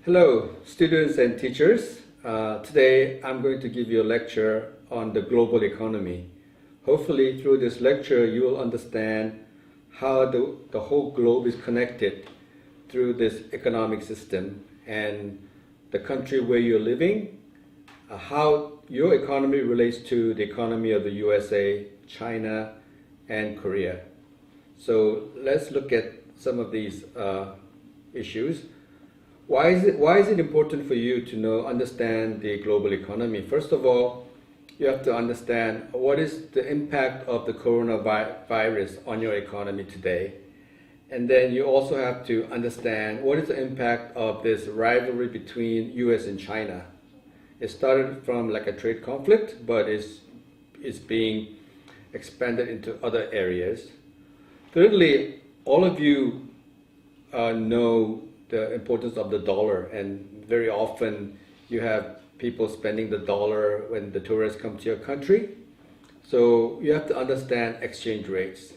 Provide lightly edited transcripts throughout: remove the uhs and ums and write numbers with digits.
Hello, students and teachers. Today I'm going to give you a lecture on the global economy. Hopefully through this lecture you will understand how the whole globe is connected through this economic system and the country where you're living, how your economy relates to the economy of the USA, China, and Korea. So let's look at some of these issues. Why is it important for you to understand the global economy? First of all, you have to understand what is the impact of the coronavirus on your economy today. And then you also have to understand what is the impact of this rivalry between US and China. It started from like a trade conflict, but it's being expanded into other areas. Thirdly, all of you know the importance of the dollar, and very often you have people spending the dollar when the tourists come to your country. So you have to understand exchange rates.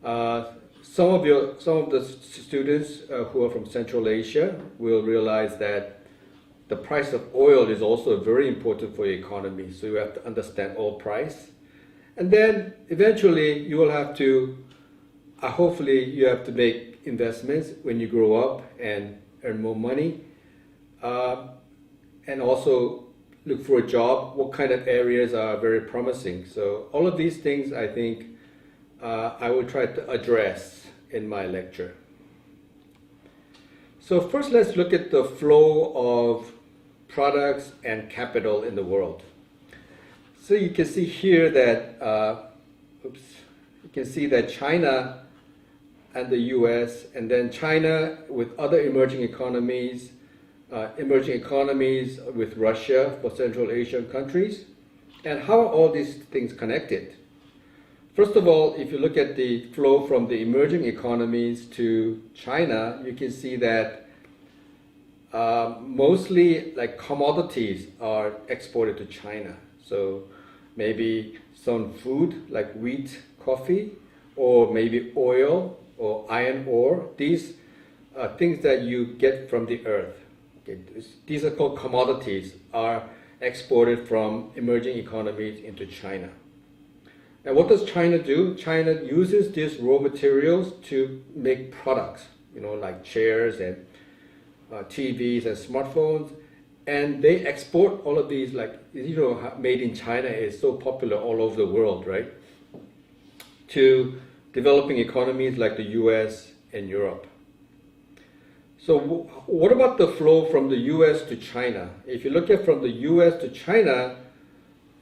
Some of the students who are from Central Asia will realize that the price of oil is also very important for your economy. So you have to understand oil price, and then eventually you will have to hopefully you have to make investments when you grow up and earn more money, and also look for a job. What kind of areas are very promising? So all of these things I think I will try to address in my lecture. So first let's look at the flow of products and capital in the world. So you can see here that you can see that China and the US, and then China with other emerging economies with Russia for Central Asian countries. And how are all these things connected? First of all, if you look at the flow from the emerging economies to China, you can see that mostly like commodities are exported to China. So maybe some food like wheat, coffee, or maybe oil, or iron ore. These are things that you get from the earth. Okay. These are called commodities, are exported from emerging economies into China. Now what does China do? China uses these raw materials to make products, like chairs and TVs and smartphones, and they export all of these, made in China is so popular all over the world, right? To developing economies like the US and Europe. So what about the flow from the US to China? If you look at from the US to China,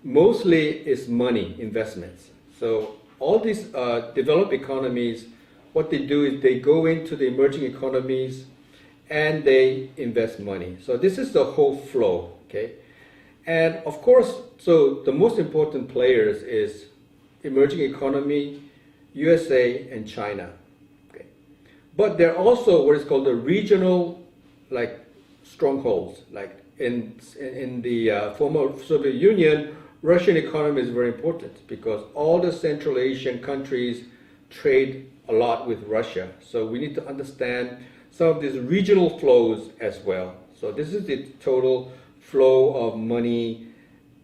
mostly it's money, investments. So all these developed economies, what they do is they go into the emerging economies and they invest money. So this is the whole flow, okay? And of course, so the most important players is emerging economy, USA and China. Okay. But there are also what is called the regional strongholds. Like in the former Soviet Union, Russian economy is very important because all the Central Asian countries trade a lot with Russia. So we need to understand some of these regional flows as well. So this is the total flow of money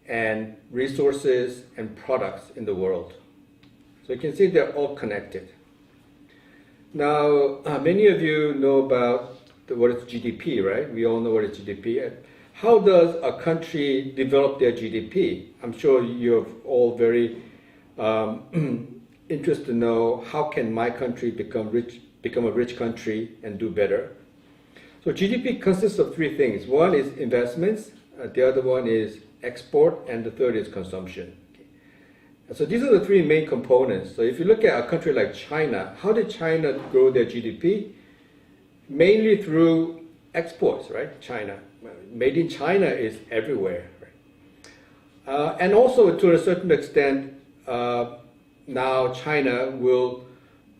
and resources and products in the world. So you can see they're all connected. Now, many of you know about what is GDP, right? We all know what is GDP. How does a country develop their GDP? I'm sure you're all very interested to know how can my country become a rich country and do better. So GDP consists of three things. One is investments, the other one is export, and the third is consumption. So these are the three main components. So if you look at a country like China, how did China grow their GDP? Mainly through exports, right? China. Made in China is everywhere. Right? And also to a certain extent, now China will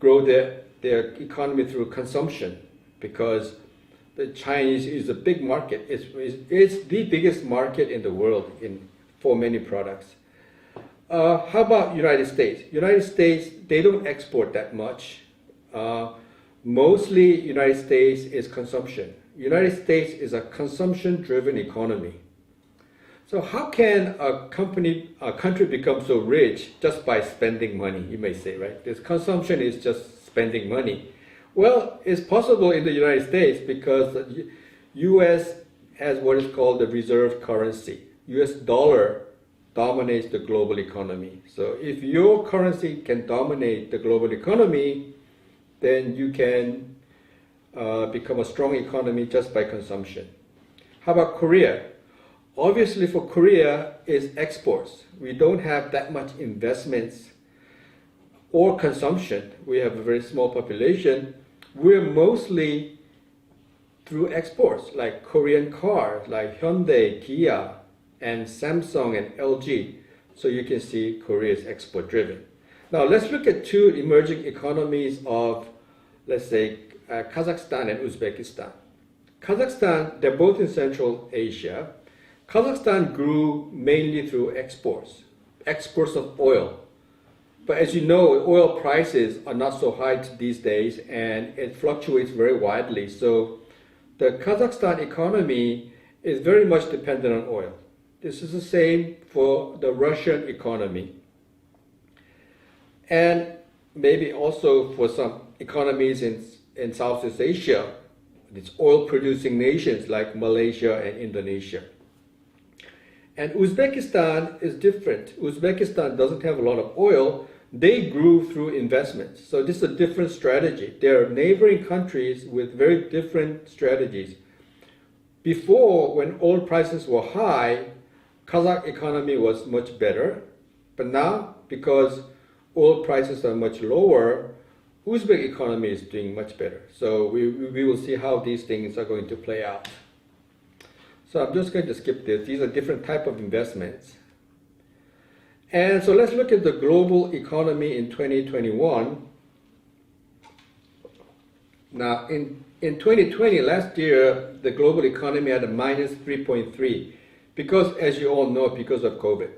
grow their economy through consumption because the Chinese is a big market. It's the biggest market in the world for many products. How about United States? United States, they don't export that much. Mostly United States is consumption. United States is a consumption-driven economy. So how can a country become so rich just by spending money, you may say, right? This consumption is just spending money. Well, it's possible in the United States because the US has what is called the reserve currency. US dollar dominates the global economy. So if your currency can dominate the global economy, then you can become a strong economy just by consumption. How about Korea? Obviously for Korea is exports. We don't have that much investments or consumption. We have a very small population. We're mostly through exports, like Korean cars, like Hyundai, Kia, and Samsung and LG. So you can see Korea is export driven. Now let's look at two emerging economies of, let's say, Kazakhstan and Uzbekistan. Kazakhstan, they're both in Central Asia. Kazakhstan grew mainly through exports of oil. But as you know, oil prices are not so high these days and it fluctuates very widely. So the Kazakhstan economy is very much dependent on oil. This is the same for the Russian economy. And maybe also for some economies in Southeast Asia, these oil-producing nations like Malaysia and Indonesia. And Uzbekistan is different. Uzbekistan doesn't have a lot of oil. They grew through investments. So this is a different strategy. They're neighboring countries with very different strategies. Before, when oil prices were high, Kazakh economy was much better. But now, because oil prices are much lower, Uzbek economy is doing much better. So we will see how these things are going to play out. So I'm just going to skip this. These are different type of investments. And so let's look at the global economy in 2021. Now, in 2020, last year, the global economy had a minus 3.3 because, as you all know, because of COVID.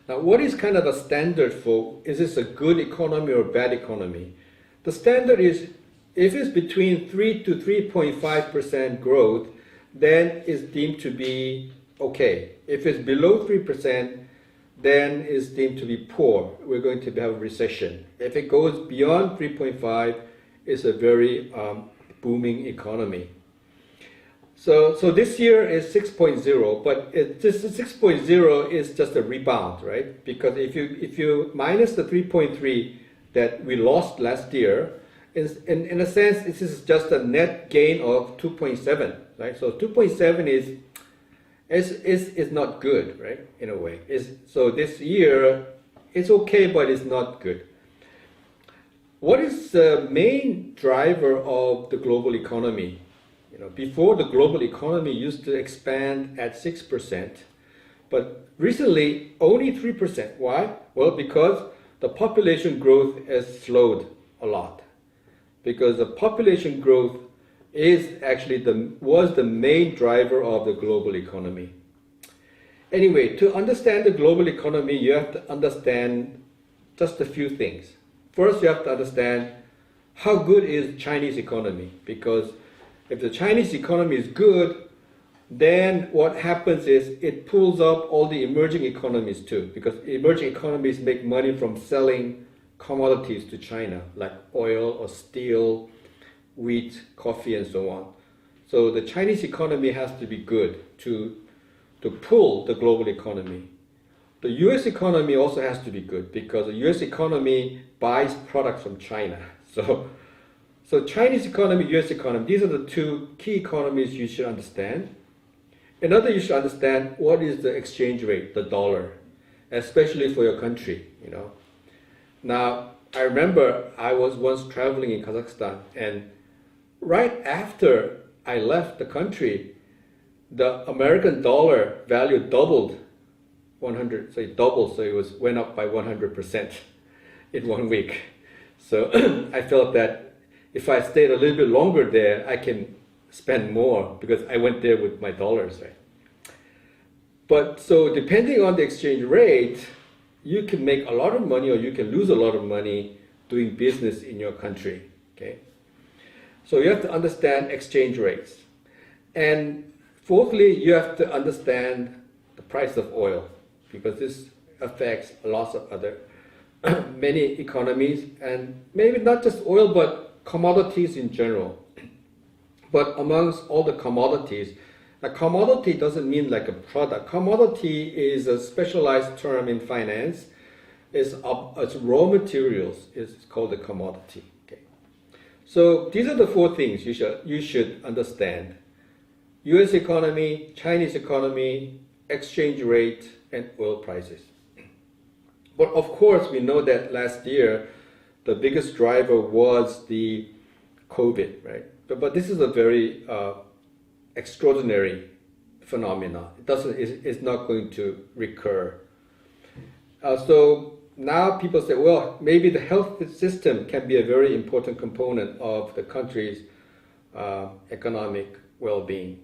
Now, what is kind of a standard for, is this a good economy or a bad economy? The standard is, if it's between 3 to 3.5% growth, then it's deemed to be okay. If it's below 3%, then it's deemed to be poor. We're going to have a recession. If it goes beyond 3.5, it's a very booming economy. So this year is 6.0, but this 6.0 is just a rebound, right? Because if you minus the 3.3 that we lost last year, in a sense, this is just a net gain of 2.7, right? So 2.7 is not good, right? In a way, so this year it's okay, but it's not good. What is the main driver of the global economy? You know, before the global economy used to expand at 6%, but recently only 3%. Why? Well, because the population growth has slowed a lot. Because the population growth is actually was the main driver of the global economy. Anyway, to understand the global economy, you have to understand just a few things. First, you have to understand how good is Chinese economy, because if the Chinese economy is good, then what happens is it pulls up all the emerging economies too, because emerging economies make money from selling commodities to China, like oil or steel, wheat, coffee, and so on. So the Chinese economy has to be good to pull the global economy. The US economy also has to be good because the US economy buys products from China. So Chinese economy, US economy, these are the two key economies you should understand. Another, you should understand what is the exchange rate, the dollar, especially for your country, you know. Now, I remember I was once traveling in Kazakhstan, and right after I left the country, the American dollar value doubled 100, so it doubled, so it went up by 100% in 1 week. So I felt that if I stayed a little bit longer there, I can spend more because I went there with my dollars, right? But so depending on the exchange rate, you can make a lot of money or you can lose a lot of money doing business in your country, okay? So you have to understand exchange rates. And fourthly, you have to understand the price of oil, because this affects lots of other many economies, and maybe not just oil, but commodities in general. But amongst all the commodities, a commodity doesn't mean like a product. Commodity is a specialized term in finance. It's raw materials. It's called a commodity. Okay. So these are the four things you should understand: U.S. economy, Chinese economy, exchange rate, and oil prices. But of course, we know that last year the biggest driver was the COVID, right? But this is a very extraordinary phenomenon. It's not going to recur. So now people say, well, maybe the health system can be a very important component of the country's economic well-being.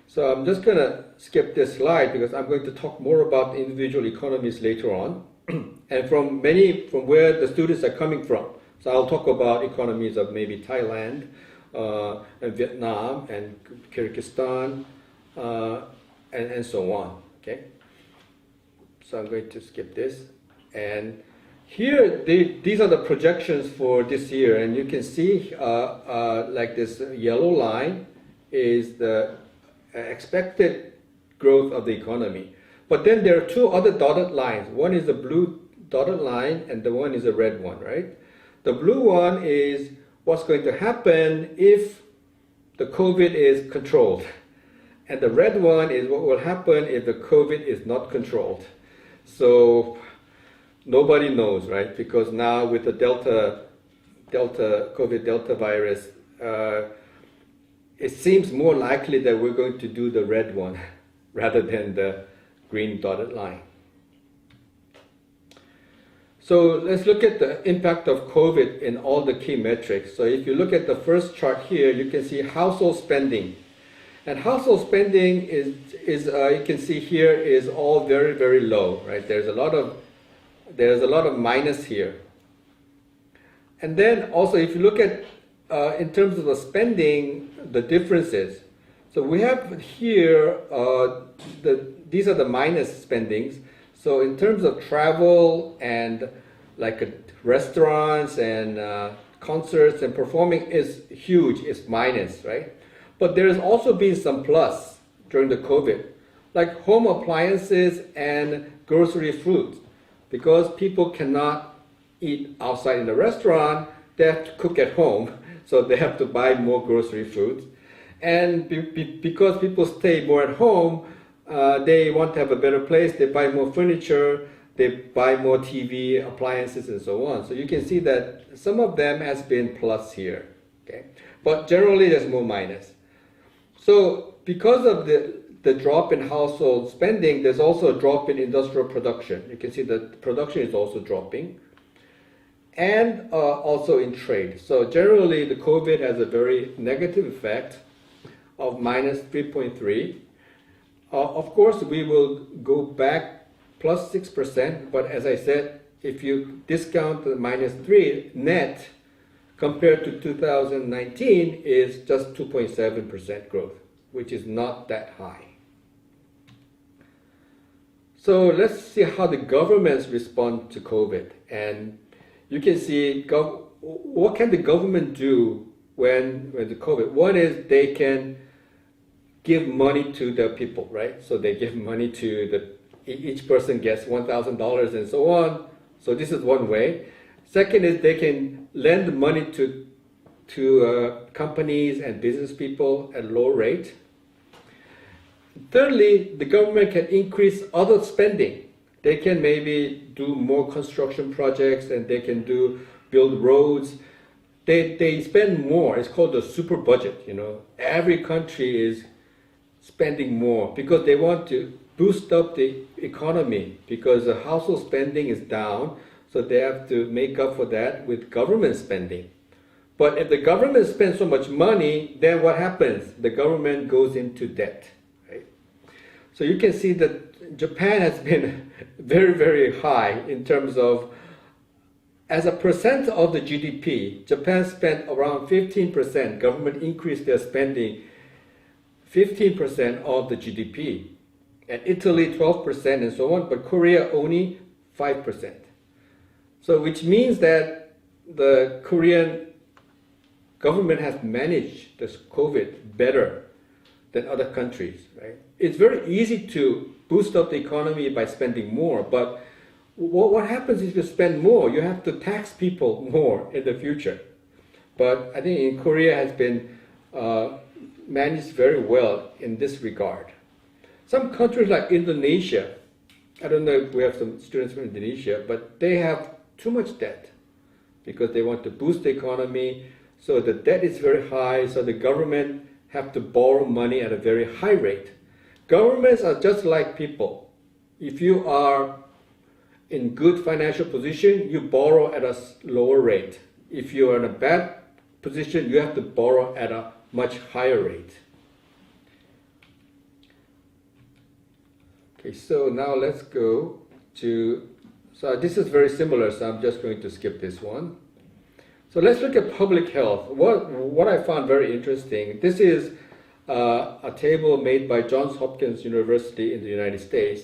So I'm just going to skip this slide because I'm going to talk more about the individual economies later on, and from where the students are coming from. So I'll talk about economies of maybe Thailand, and Vietnam, and Kyrgyzstan, and so on. Okay. So I'm going to skip this, and here these are the projections for this year, and you can see like this yellow line is the expected growth of the economy. But then there are two other dotted lines. One is the blue dotted line, and the one is a red one, right? The blue one is what's going to happen if the COVID is controlled. And the red one is what will happen if the COVID is not controlled. So nobody knows, right? Because now with the COVID Delta virus, it seems more likely that we're going to do the red one rather than the green dotted line. So let's look at the impact of COVID in all the key metrics. So if you look at the first chart here, you can see household spending. And household spending is you can see here is all very, very low, right? There's a lot of minus here. And then also if you look at in terms of the spending, the differences. So we have here these are the minus spendings. So in terms of travel and like restaurants and concerts and performing is huge, it's minus, right? But there's also been some plus during the COVID, like home appliances and grocery foods. Because people cannot eat outside in the restaurant, they have to cook at home, so they have to buy more grocery foods. And because people stay more at home, they want to have a better place, they buy more furniture, they buy more TV, appliances, and so on. So you can see that some of them has been plus here, okay? But generally there's more minus. So because of the drop in household spending, there's also a drop in industrial production. You can see that production is also dropping. And also in trade. So generally the COVID has a very negative effect of minus 3.3. Of course, we will go back plus 6%, but as I said, if you discount the minus 3 net compared to 2019 is just 2.7% growth, which is not that high. So let's see how the governments respond to COVID. And you can see what can the government do when the COVID. One is they can give money to the people, right? So they give money to each person gets $1,000 and so on. So this is one way. Second is they can lend money to companies and business people at low rate. Thirdly, the government can increase other spending. They can maybe do more construction projects, and they can build roads. They spend more. It's called the super budget. Every country is spending more because they want to boost up the economy, because the household spending is down, so they have to make up for that with government spending. But if the government spends so much money, then what happens? The government goes into debt, right? So you can see that Japan has been very, very high in terms of, as a percent of the GDP, Japan spent around 15%. Government increased their spending 15% of the GDP, and Italy 12% and so on, but Korea only 5%. So which means that the Korean government has managed this COVID better than other countries, right? It's very easy to boost up the economy by spending more, but what happens if you spend more? You have to tax people more in the future. But I think in Korea has been managed very well in this regard. Some countries like Indonesia, I don't know if we have some students from Indonesia, but they have too much debt because they want to boost the economy. So the debt is very high, so the government have to borrow money at a very high rate. Governments are just like people. If you are in good financial position, you borrow at a lower rate. If you are in a bad position, you have to borrow at a much higher rate. Okay, so now let's go to, so this is very similar, so I'm just going to skip this one. So let's look at public health. What I found very interesting, this is a table made by Johns Hopkins University in the United States.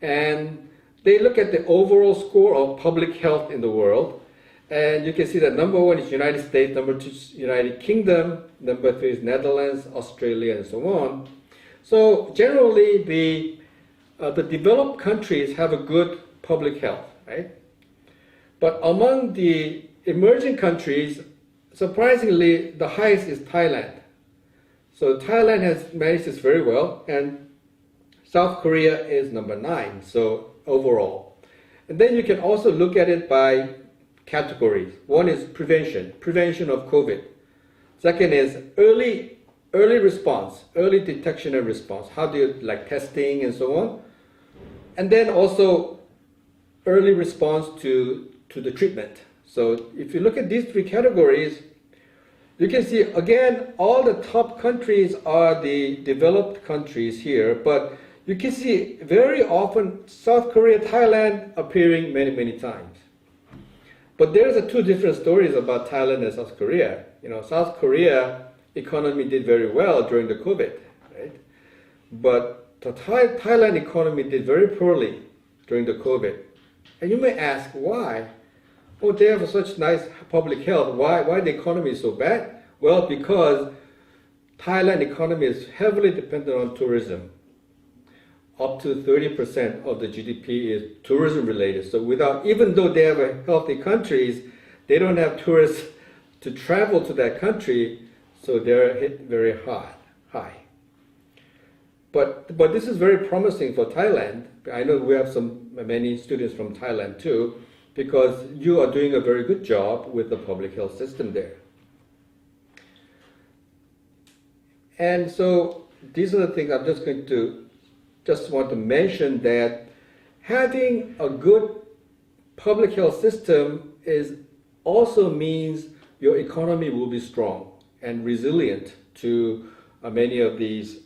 And they look at the overall score of public health in the world. And you can see that number 1 is United States, number 2 is United Kingdom, number 3 is Netherlands, Australia, and so on. So generally, the developed countries have a good public health, right? But among the emerging countries, surprisingly, the highest is Thailand. So Thailand has managed this very well, and South Korea is number 9, so overall. And then you can also look at it by categories. One is prevention of COVID. Second is early response, early detection and response. How do you, like testing and so on? And then also early response to the treatment. So if you look at these 3 categories, you can see, again, all the top countries are the developed countries here, but you can see very often South Korea, Thailand appearing many, many times. But there's 2 different stories about Thailand and South Korea. You know, South Korea economy did very well during the COVID, right? But the Thailand economy did very poorly during the COVID. And you may ask, why? Oh, they have such nice public health. Why the economy is so bad? Well, because Thailand economy is heavily dependent on tourism. Up to 30% of the GDP is tourism related. So even though they have healthy countries, they don't have tourists to travel to that country, so they're hit very high. But this is very promising for Thailand. I know we have many students from Thailand too, because you are doing a very good job with the public health system there. And so these are the things I'm just want to mention, that having a good public health system also means your economy will be strong and resilient to many of these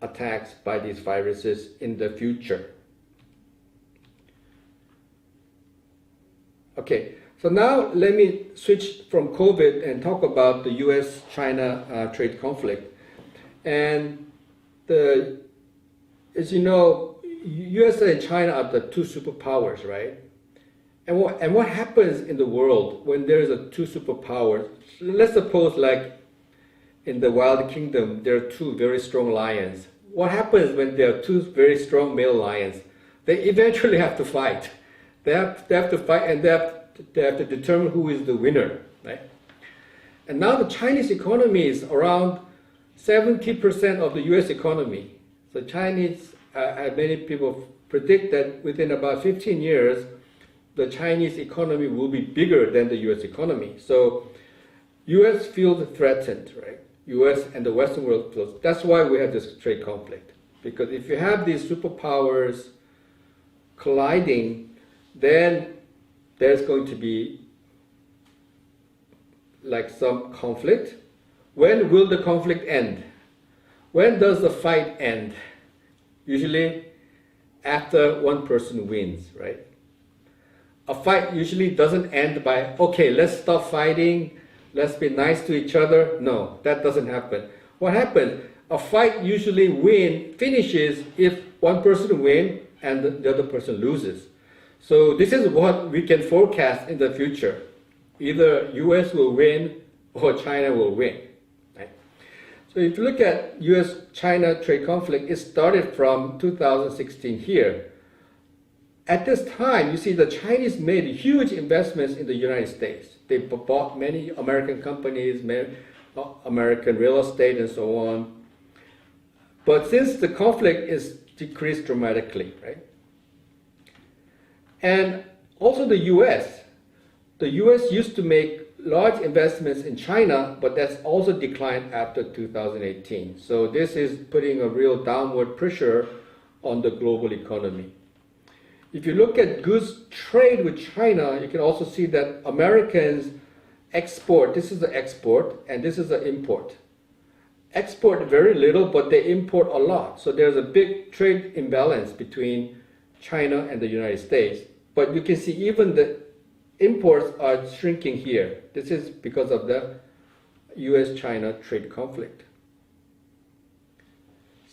attacks by these viruses in the future. Okay, so now let me switch from COVID and talk about the US-China trade conflict. And as you know, USA and China are the 2 superpowers, right? And what happens in the world when there is 2 superpowers? Let's suppose, like in the Wild Kingdom, there are 2 very strong lions. What happens when there are 2 very strong male lions? They eventually have to fight. They have to fight, and they have to determine who is the winner, right? And now the Chinese economy is around 70% of the US economy. So Chinese, many people predict that within about 15 years, the Chinese economy will be bigger than the US economy. So US feels threatened, right? US and the Western world feels. That's why we have this trade conflict. Because if you have these superpowers colliding, then there's going to be like some conflict. When will the conflict end? When does the fight end? Usually after one person wins, right? A fight usually doesn't end by, okay, let's stop fighting, let's be nice to each other. No, that doesn't happen. What happens? a fight usually finishes if one person wins and the other person loses. So this is what we can forecast in the future. Either US will win or China will win. Right? So if you look at US-China trade conflict, it started from 2016 here. At this time, you see the Chinese made huge investments in the United States. They bought many American companies, American real estate and so on. But since the conflict is decreased dramatically, right? And also the US used to make large investments in China, but that's also declined after 2018. So this is putting a real downward pressure on the global economy. If you look at goods trade with China, you can also see that Americans export, this is the export, and this is the import. Export very little, but they import a lot. So there's a big trade imbalance between China and the United States. But you can see even the imports are shrinking here. This is because of the US-China trade conflict.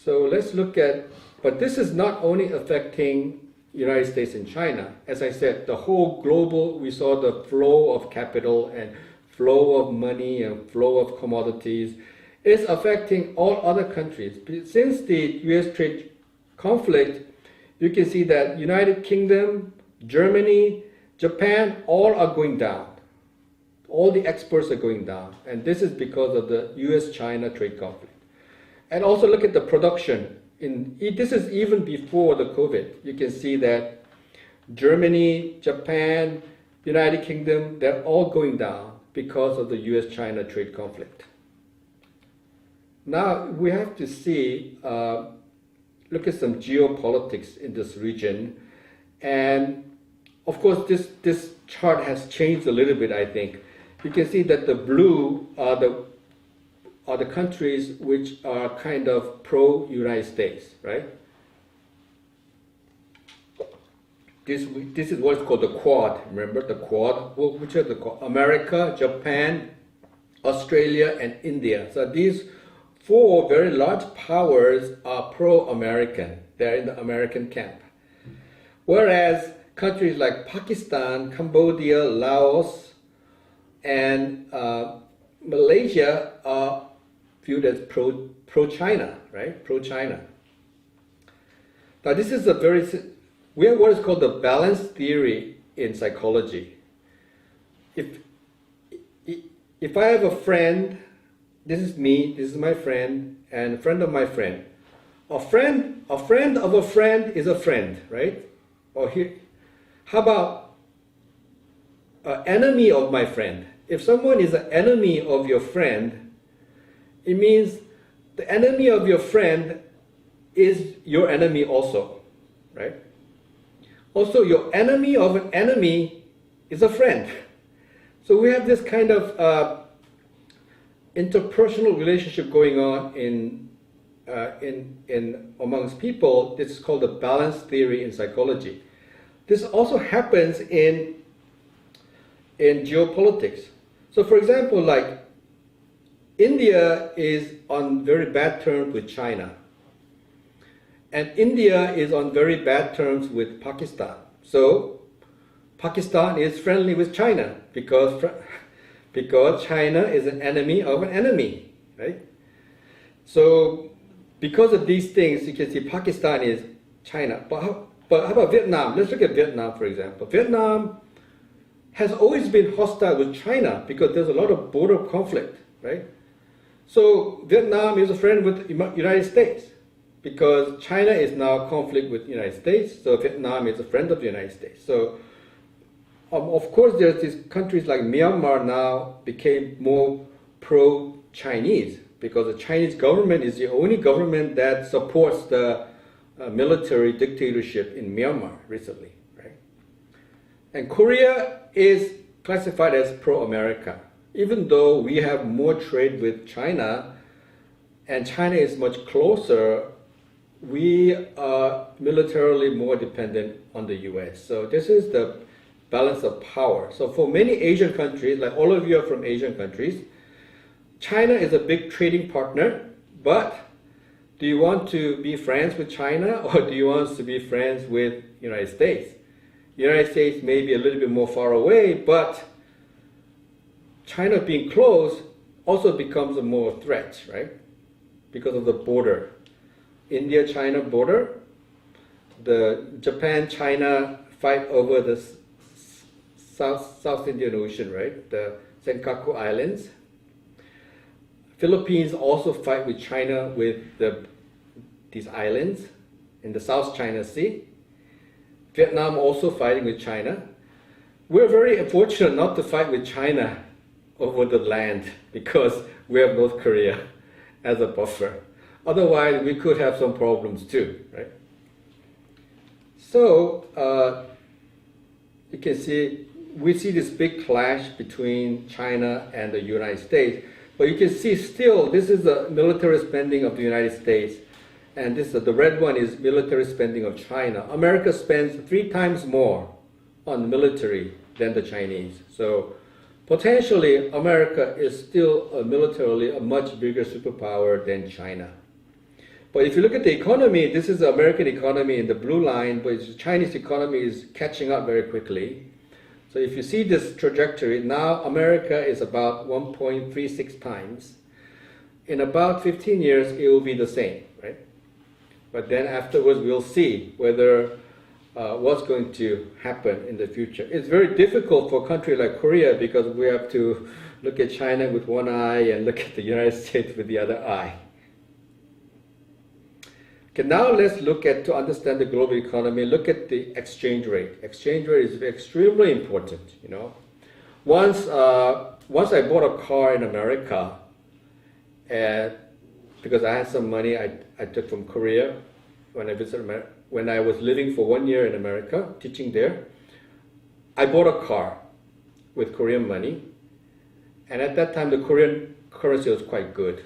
So let's look at, but this is not only affecting United States and China. As I said, the whole global, we saw the flow of capital and flow of money and flow of commodities is affecting all other countries. Since the US trade conflict, you can see that United Kingdom, Germany, Japan, all are going down. All the exports are going down. And this is because of the US-China trade conflict. And also look at the production. This is even before the COVID. You can see that Germany, Japan, United Kingdom, they're all going down because of the US-China trade conflict. Now we have to see, look at some geopolitics in this region. And of course, this chart has changed a little bit, I think. You can see that the blue are the countries which are kind of pro-United States, right? This is what's called the Quad. Remember the Quad? Which are the Quad? America, Japan, Australia, and India. So these four very large powers are pro-American. They're in the American camp. Whereas countries like Pakistan, Cambodia, Laos, and Malaysia are viewed as pro-China, right? Pro-China. Now this is we have what is called the balance theory in psychology. If I have a friend, this is me, this is my friend, and a friend of my friend. A friend of a friend is a friend, right? Or here, how about an enemy of my friend? If someone is an enemy of your friend, it means the enemy of your friend is your enemy also, right? Also, your enemy of an enemy is a friend. So we have this kind of interpersonal relationship going on in amongst people. This is called the balance theory in psychology. This also happens in geopolitics. So for example, like India is on very bad terms with China. And India is on very bad terms with Pakistan. So Pakistan is friendly with China because China is an enemy of an enemy, right? So because of these things, you can see Pakistan is China. But how about Vietnam? Let's look at Vietnam, for example. Vietnam has always been hostile with China because there's a lot of border conflict, right? So Vietnam is a friend with the United States because China is now in conflict with the United States, so Vietnam is a friend of the United States. So of course there's these countries like Myanmar now became more pro-Chinese because the Chinese government is the only government that supports the military dictatorship in Myanmar recently, right? And Korea is classified as pro-America. Even though we have more trade with China, and China is much closer, we are militarily more dependent on the US. So this is the balance of power. So for many Asian countries, like all of you are from Asian countries, China is a big trading partner, but Do you want to be friends with China or do you want to be friends with United States? United States may be a little bit more far away, but China being close also becomes a more threat, right? Because of the border. India-China border, the Japan-China fight over the South Indian Ocean, right? The Senkaku Islands. Philippines also fight with China with these islands in the South China Sea. Vietnam also fighting with China. We're very fortunate not to fight with China over the land because we have North Korea as a buffer. Otherwise, we could have some problems too, right? So you can see, we see this big clash between China and the United States. But you can see still, this is the military spending of the United States. And this the red one is military spending of China. America spends 3 times more on military than the Chinese. So potentially, America is still militarily a much bigger superpower than China. But if you look at the economy, this is the American economy in the blue line, but the Chinese economy is catching up very quickly. So if you see this trajectory, now America is about 1.36 times. In about 15 years, it will be the same, right? But then afterwards, we'll see whether what's going to happen in the future. It's very difficult for a country like Korea because we have to look at China with one eye and look at the United States with the other eye. Okay, now let's look at, to understand the global economy, look at the exchange rate. Exchange rate is extremely important, you know. Once I bought a car in America, because I had some money I took from Korea when I visited America, when I was living for 1 year in America, teaching there, I bought a car with Korean money. And at that time, the Korean currency was quite good.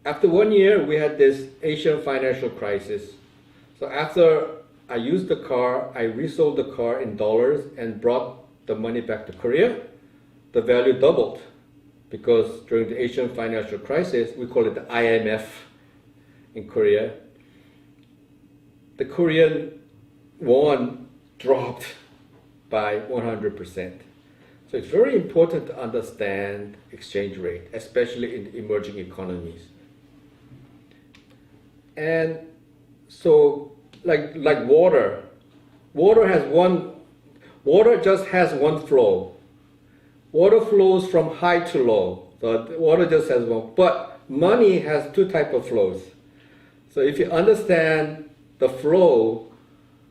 After 1 year, we had this Asian financial crisis. So after I used the car, I resold the car in dollars and brought the money back to Korea. The value doubled because during the Asian financial crisis, we call it the IMF in Korea, the Korean won dropped by 100%. So it's very important to understand exchange rate, especially in emerging economies. And so, like water just has one flow. Water flows from high to low. So water just has one. But money has 2 types of flows. So if you understand the flow,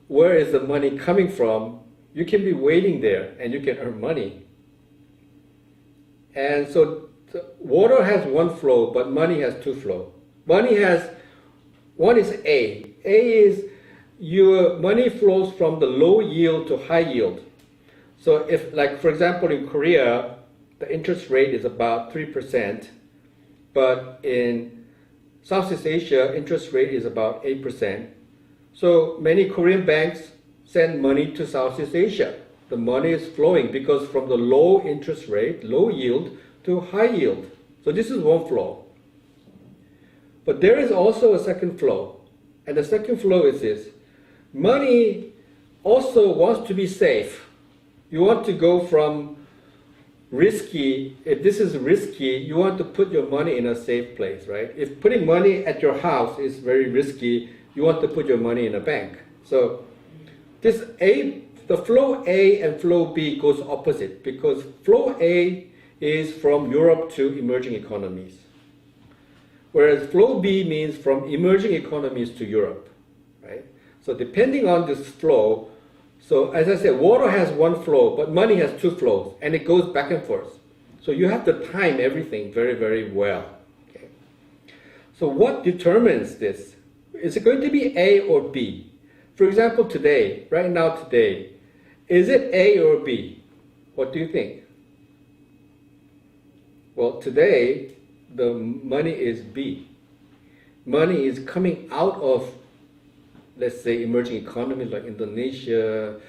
where is the money coming from, you can be waiting there and you can earn money. And so water has one flow, but money has 2 flows. One is A. A is your money flows from the low yield to high yield. So if, like, for example, in Korea, the interest rate is about 3%, but in Southeast Asia, interest rate is about 8%. So many Korean banks send money to Southeast Asia. The money is flowing because from the low interest rate, low yield, to high yield. So this is one flow. But there is also a second flow. And the second flow is this. Money also wants to be safe. You want to go from risky, if this is risky, you want to put your money in a safe place, right? If putting money at your house is very risky, you want to put your money in a bank. So this the flow A and flow B goes opposite because flow A is from Europe to emerging economies. Whereas flow B means from emerging economies to Europe, right? So depending on this flow, so as I said, water has one flow, but money has 2 flows, and it goes back and forth. So you have to time everything very, very well. Okay? So what determines this? Is it going to be A or B? For example, today, right now today, is it A or B? What do you think? Well, today, the money is B. Money is coming out of, let's say, emerging economies like Indonesia,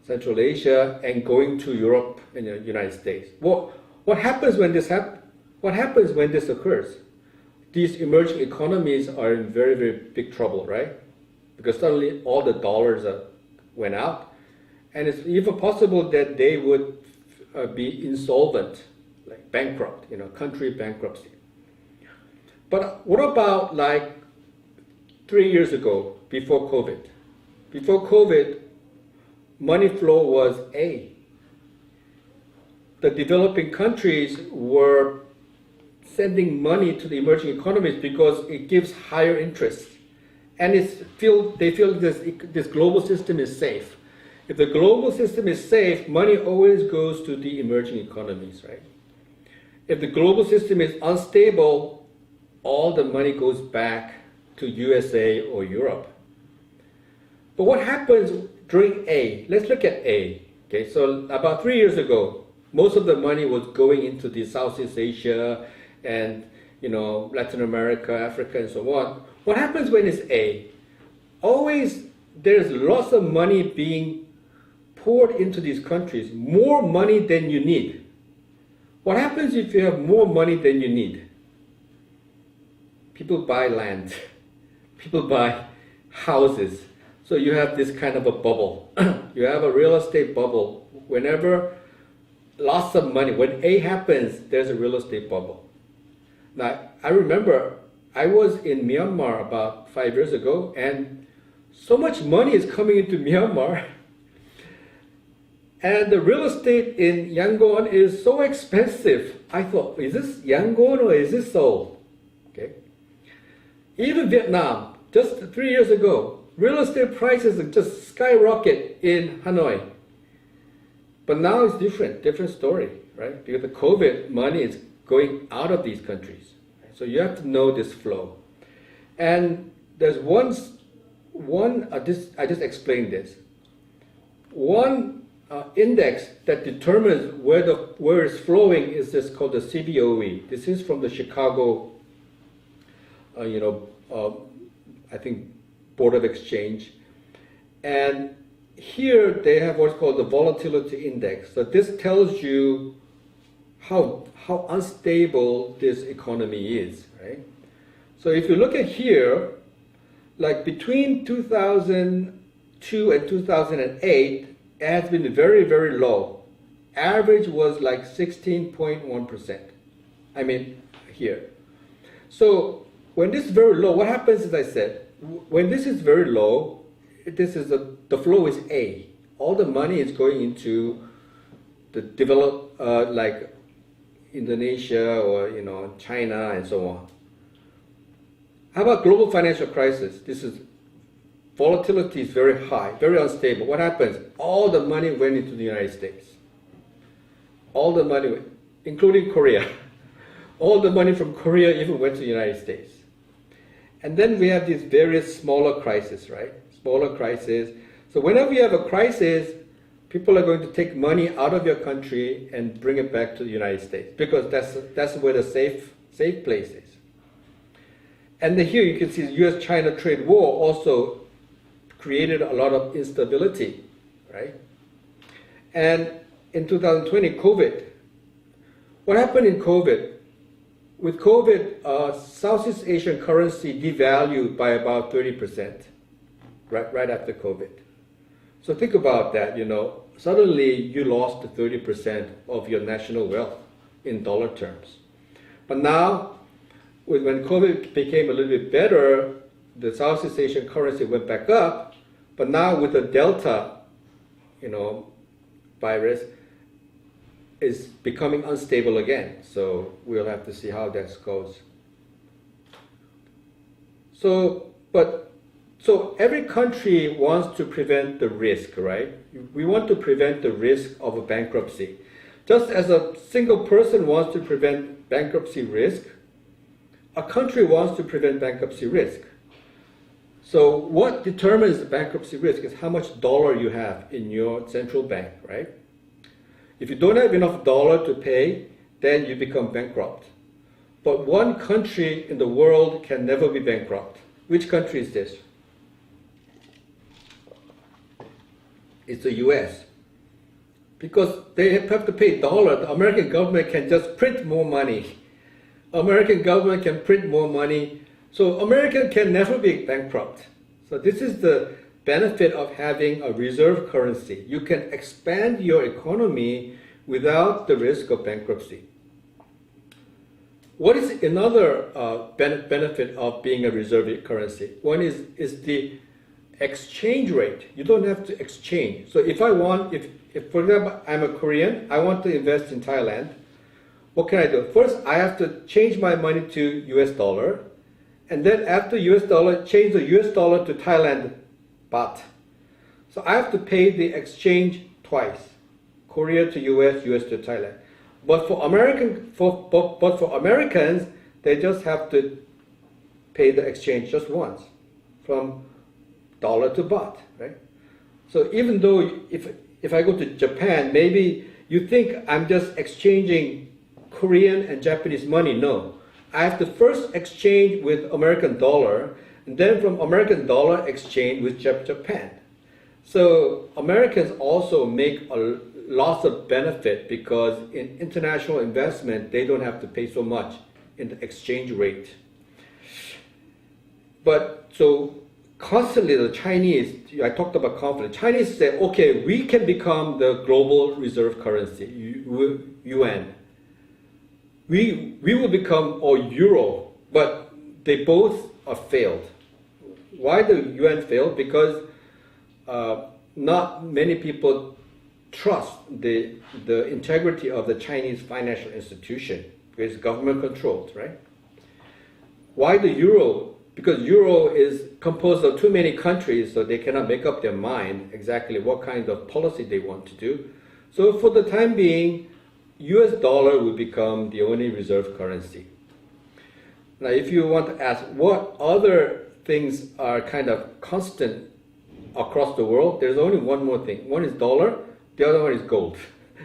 Central Asia, and going to Europe and the United States. What happens when this occurs? these emerging economies are in very, very big trouble, right? Because suddenly all the dollars went out, and it's even possible that they would be insolvent, like bankrupt, country bankruptcy. But what about like 3 years ago, before COVID? Before COVID, money flow was A. The developing countries were sending money to the emerging economies because it gives higher interest. And they feel this global system is safe. If the global system is safe, money always goes to the emerging economies, right? If the global system is unstable, all the money goes back to USA or Europe. But what happens during A? Let's look at A. Okay, so about 3 years ago, most of the money was going into the Southeast Asia and Latin America, Africa, and so on. What happens when it's A? Always there's lots of money being poured into these countries, more money than you need. What happens if you have more money than you need? People buy land, people buy houses. So you have this kind of a bubble. You have a real estate bubble. Whenever lots of money, when A happens, there's a real estate bubble. Now, I remember I was in Myanmar about 5 years ago, and so much money is coming into Myanmar. And the real estate in Yangon is so expensive. I thought, is this Yangon or is this Seoul? Okay. Even Vietnam, just 3 years ago, real estate prices just skyrocket in Hanoi. But now it's different story, right? Because the COVID money is going out of these countries. So you have to know this flow. And there's I just explained this. One index that determines where it's flowing is this called the CBOE. This is from the Chicago, I think Board of Exchange. And here they have what's called the volatility index. So this tells you how unstable this economy is, right? So if you look at here, like between 2002 and 2008, it has been very, very low. Average was like 16.1%. I mean, here. So when this is very low, what happens, as I said, when this is very low, the flow is A. All the money is going into the developed, like Indonesia or China and so on. How about global financial crisis? Volatility is very high, very unstable. What happens? All the money went into the United States. All the money, including Korea. All the money from Korea even went to the United States. And then we have these various smaller crises, right? Smaller crises. So whenever you have a crisis, people are going to take money out of your country and bring it back to the United States because that's where the safe place is. And here you can see the U.S.-China trade war also created a lot of instability, right? And in 2020, COVID. What happened in COVID? With COVID, Southeast Asian currency devalued by about 30%, right after COVID. So think about that, suddenly you lost 30% of your national wealth in dollar terms. But now, when COVID became a little bit better, the Southeast Asian currency went back up, but now with the Delta, virus, is becoming unstable again. So we'll have to see how that goes. So every country wants to prevent the risk, right? We want to prevent the risk of a bankruptcy. Just as a single person wants to prevent bankruptcy risk, a country wants to prevent bankruptcy risk. So what determines the bankruptcy risk is how much dollar you have in your central bank, right? If you don't have enough dollar to pay, then you become bankrupt. But one country in the world can never be bankrupt. Which country is this? It's the US. Because they have to pay dollar, the American government can just print more money. American government can print more money. So American can never be bankrupt. So this is the benefit of having a reserve currency. You can expand your economy without the risk of bankruptcy. What is another benefit of being a reserve currency? One is the exchange rate. You don't have to exchange. So if for example, I'm a Korean, I want to invest in Thailand, what can I do? First, I have to change my money to US dollar, and then after US dollar, change the US dollar to Thailand baht. So I have to pay the exchange twice, Korea to US, US to Thailand. But for Americans, they just have to pay the exchange just once, from dollar to baht, right? So even though if I go to Japan, maybe you think I'm just exchanging Korean and Japanese money. No, I have to first exchange with American dollar, and then from American dollar exchange with Japan. So Americans also make lots of benefit because in international investment, they don't have to pay so much in the exchange rate. But so constantly the Chinese, I talked about confidence, Chinese say, okay, we can become the global reserve currency, yuan. We will become, or euro, but they both are failed. Why the yuan failed? Because not many people trust the integrity of the Chinese financial institution, because it's government controlled, right? Why the euro? Because euro is composed of too many countries, so they cannot make up their mind exactly what kind of policy they want to do. So for the time being, US dollar will become the only reserve currency. Now, if you want to ask what other things are kind of constant across the world, there's only one more thing. One is dollar, the other one is gold.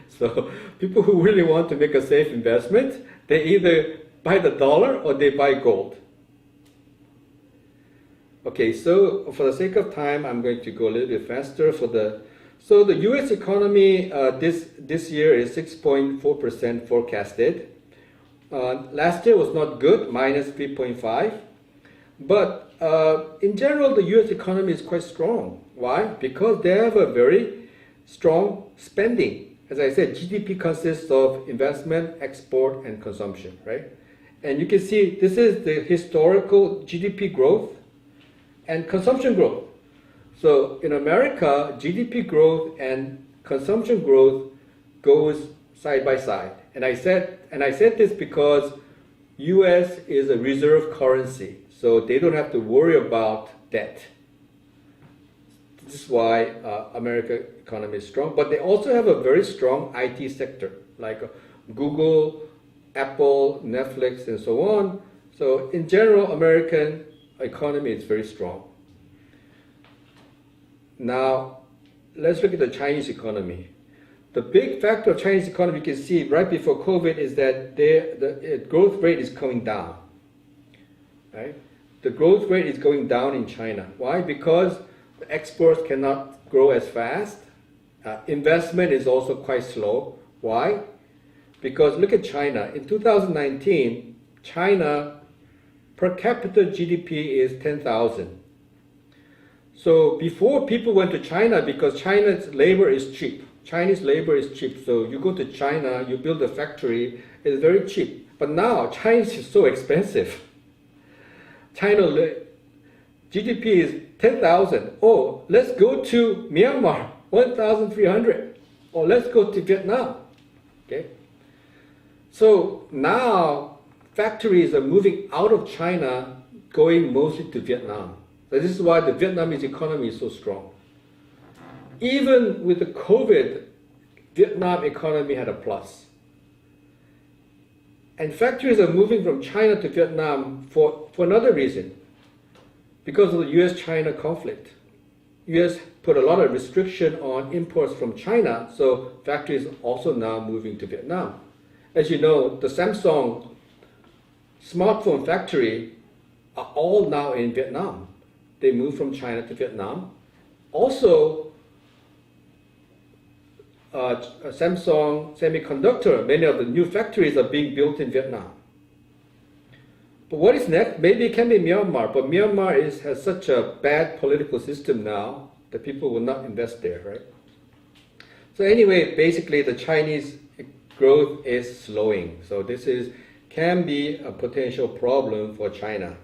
So people who really want to make a safe investment, they either buy the dollar or they buy gold. Okay, so for the sake of time, I'm going to go a little bit faster. So the U.S. economy this year is 6.4% forecasted. Last year was not good, minus 3.5. But in general, the U.S. economy is quite strong. Why? Because they have a very strong spending. As I said, GDP consists of investment, export, and consumption, right? And you can see this is the historical GDP growth and consumption growth. So in America, GDP growth and consumption growth goes side by side. And I said this because US is a reserve currency, so they don't have to worry about debt. This is why American economy is strong. But they also have a very strong IT sector, like Google, Apple, Netflix, and so on. So in general, American economy is very strong. Now, let's look at the Chinese economy. The big factor of Chinese economy, you can see right before COVID, is that the growth rate is coming down. Right? The growth rate is going down in China. Why? Because the exports cannot grow as fast. Investment is also quite slow. Why? Because look at China. In 2019, China per capita GDP is 10,000. So before, people went to China because China's labor is cheap. Chinese labor is cheap. So you go to China, you build a factory, it's very cheap. But now Chinese is so expensive. China GDP is 10,000. Oh, let's go to Myanmar, 1,300. Or let's go to Vietnam. Okay. So now factories are moving out of China, going mostly to Vietnam. So this is why the Vietnamese economy is so strong. Even with the COVID, Vietnam economy had a plus. And factories are moving from China to Vietnam for another reason. Because of the US-China conflict. US put a lot of restriction on imports from China, so factories are also now moving to Vietnam. As you know, the Samsung smartphone factory are all now in Vietnam. They moved from China to Vietnam. Also, Samsung Semiconductor, many of the new factories are being built in Vietnam. But what is next? Maybe it can be Myanmar, but Myanmar has such a bad political system now that people will not invest there, right? So anyway, basically the Chinese growth is slowing. So this can be a potential problem for China.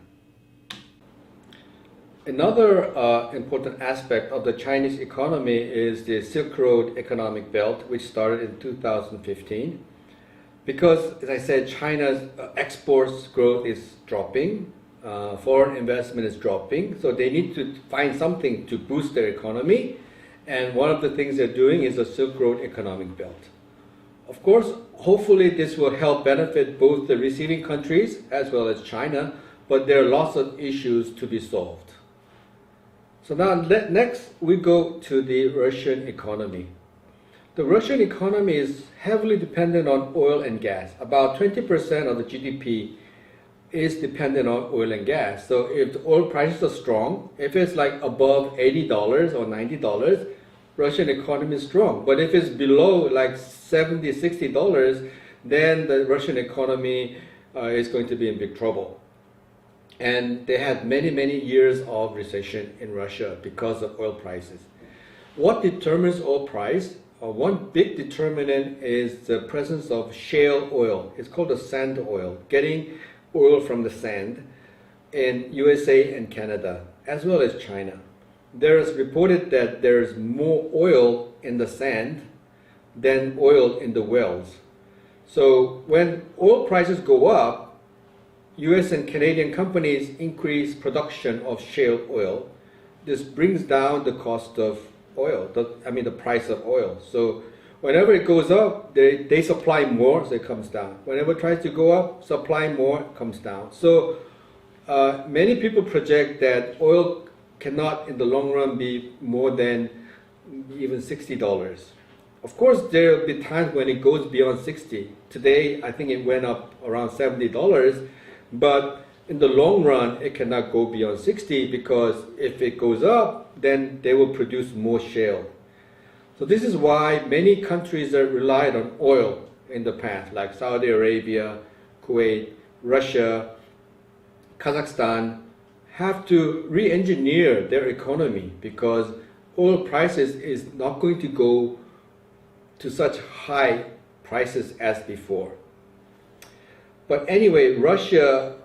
Another important aspect of the Chinese economy is the Silk Road economic belt, which started in 2015. Because, as I said, China's exports growth is dropping, foreign investment is dropping, so they need to find something to boost their economy. And one of the things they're doing is the Silk Road economic belt. Of course, hopefully this will help benefit both the receiving countries as well as China, but there are lots of issues to be solved. So now next we go to the Russian economy. The Russian economy is heavily dependent on oil and gas. About 20% of the GDP is dependent on oil and gas. So if the oil prices are strong, if it's like above $80 or $90, Russian economy is strong. But if it's below like $70, $60, then the Russian economy is going to be in big trouble. And they had many, many years of recession in Russia because of oil prices. What determines oil price? One big determinant is the presence of shale oil. It's called the sand oil, getting oil from the sand in USA and Canada, as well as China. There is reported that there is more oil in the sand than oil in the wells. So when oil prices go up, US and Canadian companies increase production of shale oil. This brings down the cost of oil, the price of oil. So whenever it goes up, they supply more, so it comes down. Whenever it tries to go up, supply more, it comes down. So many people project that oil cannot in the long run be more than even $60. Of course, there will be times when it goes beyond 60. Today, I think it went up around $70. But in the long run, it cannot go beyond 60 because if it goes up, then they will produce more shale. So this is why many countries that relied on oil in the past, like Saudi Arabia, Kuwait, Russia, Kazakhstan, have to re-engineer their economy because oil prices is not going to go to such high prices as before. But anyway, Russia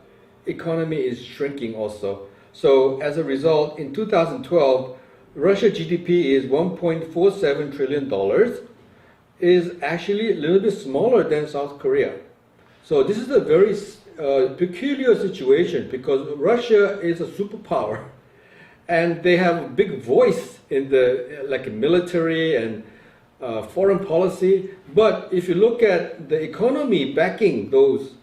economy is shrinking also. So as a result, in 2012, Russia GDP is $1.47 trillion, is actually a little bit smaller than South Korea. So this is a very peculiar situation because Russia is a superpower and they have a big voice in the military and foreign policy. But if you look at the economy backing those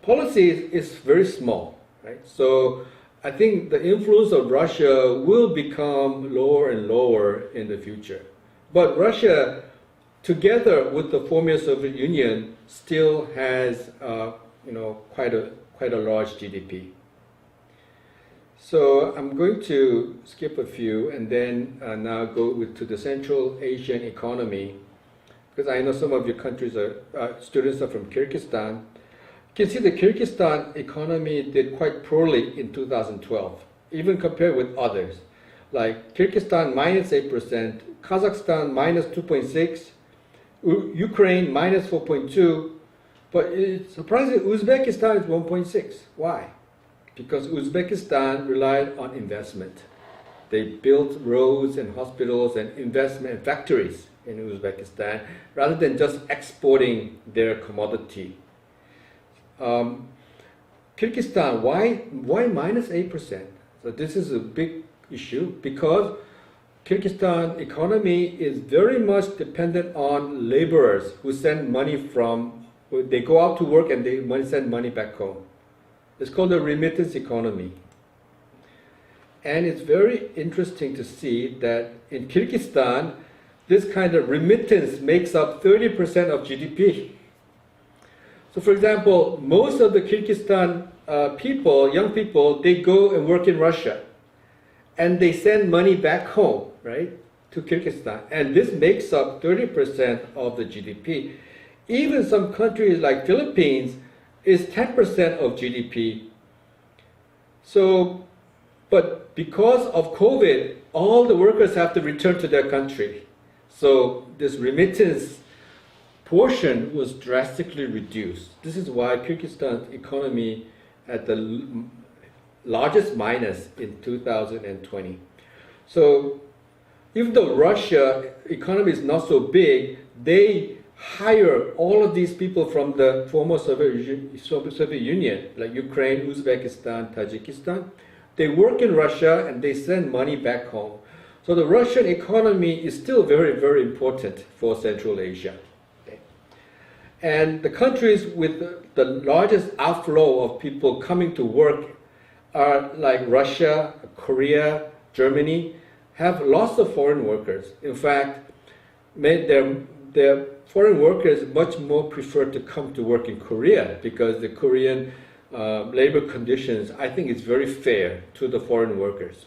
policies, is very small, right? So I think the influence of Russia will become lower and lower in the future. But Russia, together with the former Soviet Union, still has quite a large GDP. So I'm going to skip a few and then now go to the Central Asian economy, because I know some of your countries students are from Kyrgyzstan. You can see the Kyrgyzstan economy did quite poorly in 2012, even compared with others. Like Kyrgyzstan minus 8%, Kazakhstan minus 2.6%, Ukraine minus 4.2%, but it's surprising Uzbekistan is 1.6%. Why? Because Uzbekistan relied on investment. They built roads and hospitals and investment factories in Uzbekistan rather than just exporting their commodity. Kyrgyzstan, why minus 8%? So this is a big issue because Kyrgyzstan economy is very much dependent on laborers who send money they go out to work and they send money back home. It's called a remittance economy. And it's very interesting to see that in Kyrgyzstan, this kind of remittance makes up 30% of GDP. So for example, most of the Kyrgyzstan young people, they go and work in Russia. And they send money back home, right, to Kyrgyzstan. And this makes up 30% of the GDP. Even some countries like Philippines, is 10% of GDP. So, but because of COVID, all the workers have to return to their country. So this remittance portion was drastically reduced. This is why Kyrgyzstan's economy had the largest minus in 2020. So even though Russia economy is not so big, they hire all of these people from the former Soviet Union, like Ukraine, Uzbekistan, Tajikistan. They work in Russia and they send money back home. So the Russian economy is still very, very important for Central Asia. Okay. And the countries with the largest outflow of people coming to work are like Russia, Korea, Germany, have lots of foreign workers. In fact, their foreign workers much more prefer to come to work in Korea because the Korean labor conditions, I think, is very fair to the foreign workers.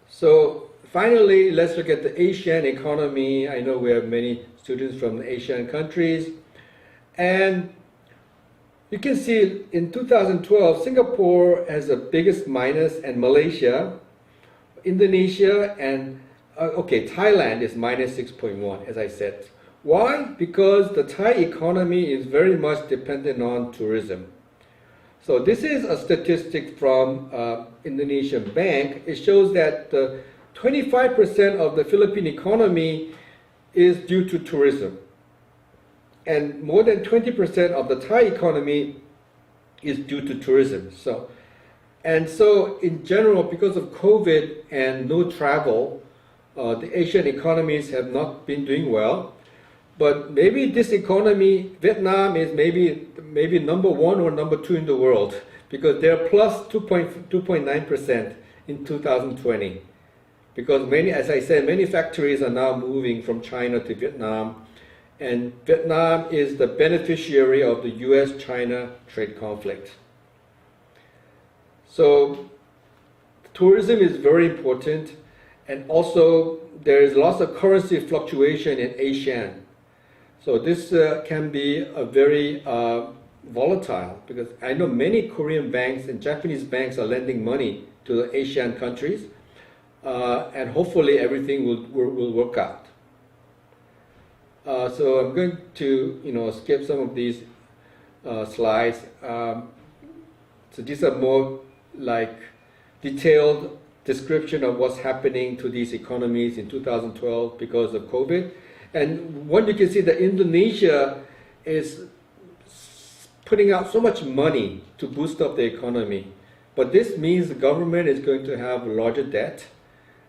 So finally, let's look at the Asian economy. I know we have many students from the Asian countries. And you can see in 2012, Singapore has the biggest minus, and Malaysia, Indonesia, and Thailand is minus 6.1, as I said. Why? Because the Thai economy is very much dependent on tourism. So this is a statistic from Indonesian Bank. It shows that 25% of the Philippine economy is due to tourism. And more than 20% of the Thai economy is due to tourism. So in general, because of COVID and no travel, the Asian economies have not been doing well. But maybe this economy, Vietnam is maybe number one or number two in the world because they're plus 2.9% in 2020. Because as I said, many factories are now moving from China to Vietnam. And Vietnam is the beneficiary of the US-China trade conflict. So tourism is very important. And also there is lots of currency fluctuation in ASEAN. So this can be a very volatile because I know many Korean banks and Japanese banks are lending money to the Asian countries, and hopefully everything will work out. So I'm going to skip some of these slides. So these are more like detailed description of what's happening to these economies in 2012 because of COVID. And what you can see that Indonesia is putting out so much money to boost up the economy. But this means the government is going to have a larger debt.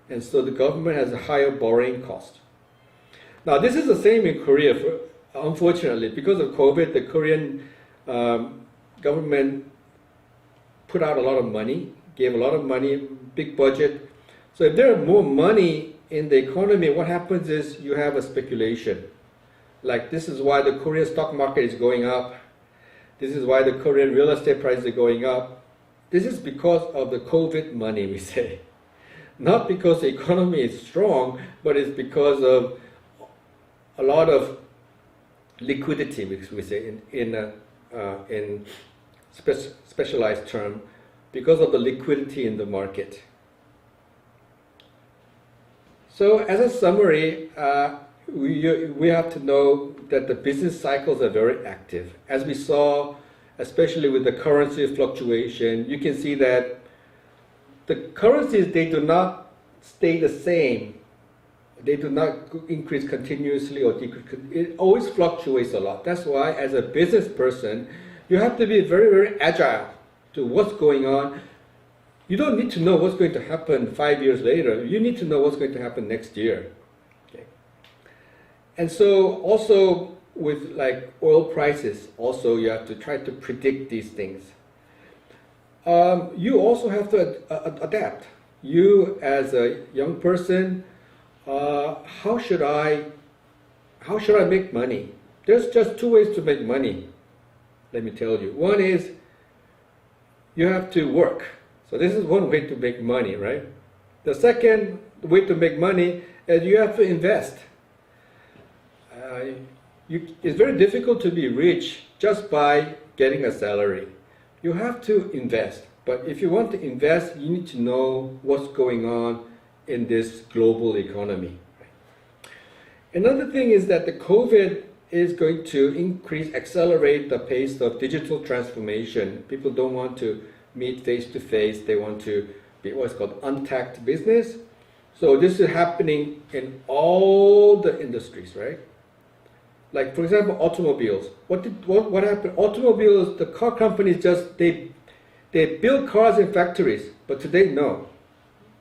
And so the government has a higher borrowing cost. Now this is the same in Korea. Unfortunately, because of COVID, the Korean government put out a lot of money, gave a lot of money, big budget. So if there are more money in the economy, what happens is you have a speculation. Like this is why the Korean stock market is going up. This is why the Korean real estate prices are going up. This is because of the COVID money, we say. Not because the economy is strong, but it's because of a lot of liquidity, which we say in specialized term, because of the liquidity in the market. So as a summary, we have to know that the business cycles are very active. As we saw, especially with the currency fluctuation, you can see that the currencies, they do not stay the same. They do not increase continuously or decrease. It always fluctuates a lot. That's why as a business person, you have to be very, very agile to what's going on. You don't need to know what's going to happen 5 years later. You need to know what's going to happen next year. Okay. And so also with like oil prices, also you have to try to predict these things. You also have to adapt. You as a young person, how should I make money? There's just two ways to make money. Let me tell you. One is you have to work. So this is one way to make money, right? The second way to make money is you have to invest. it's very difficult to be rich just by getting a salary. You have to invest. But if you want to invest, you need to know what's going on in this global economy. Another thing is that the COVID is going to accelerate the pace of digital transformation. People don't want to meet face to face. They want to be what's called untact business. So this is happening in all the industries, right? Like, for example, automobiles. What happened? Automobiles, the car companies they build cars in factories, but today, no.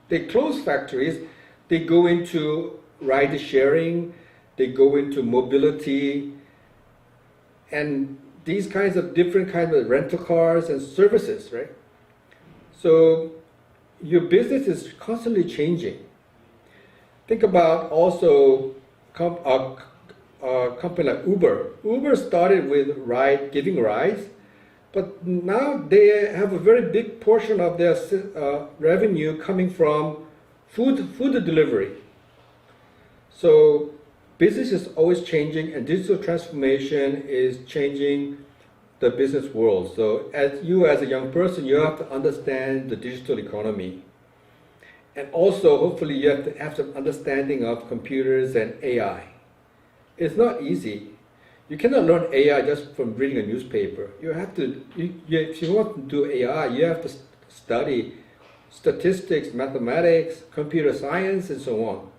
They close factories, they go into ride sharing, they go into mobility, and these kinds of different kinds of rental cars and services, right? So your business is constantly changing. Think about also a company like Uber. Uber started with giving rides, but now they have a very big portion of their revenue coming from food delivery. So business is always changing, and digital transformation is changing the business world. So as a young person, you have to understand the digital economy. And also, hopefully, you have to have some understanding of computers and AI. It's not easy. You cannot learn AI just from reading a newspaper. You have to, if you want to do AI, you have to study statistics, mathematics, computer science, and so on.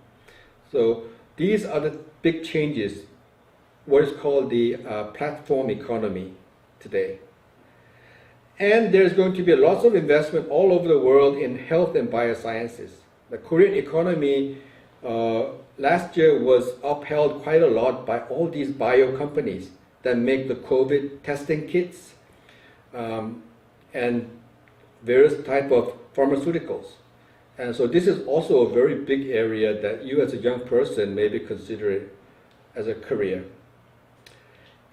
So these are the big changes, what is called the platform economy today. And there's going to be lots of investment all over the world in health and biosciences. The Korean economy last year was upheld quite a lot by all these bio companies that make the COVID testing kits and various type of pharmaceuticals. And so this is also a very big area that you as a young person maybe consider it as a career.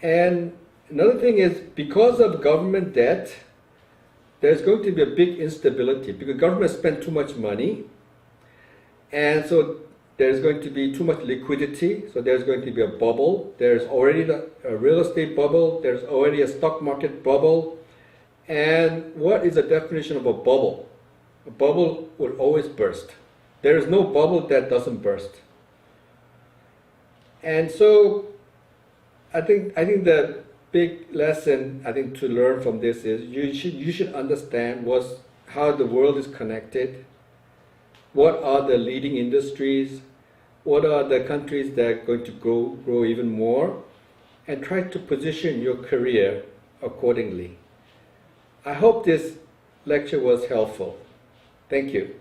And another thing is, because of government debt, there's going to be a big instability because government spent too much money, and so there's going to be too much liquidity, so there's going to be a bubble. There's already a real estate bubble, there's already a stock market bubble. And what is the definition of a bubble? A bubble will always burst. There is no bubble that doesn't burst. And so I think the big lesson to learn from this is you should understand how the world is connected. What are the leading industries? What are the countries that are going to grow even more? And try to position your career accordingly. I hope this lecture was helpful. Thank you.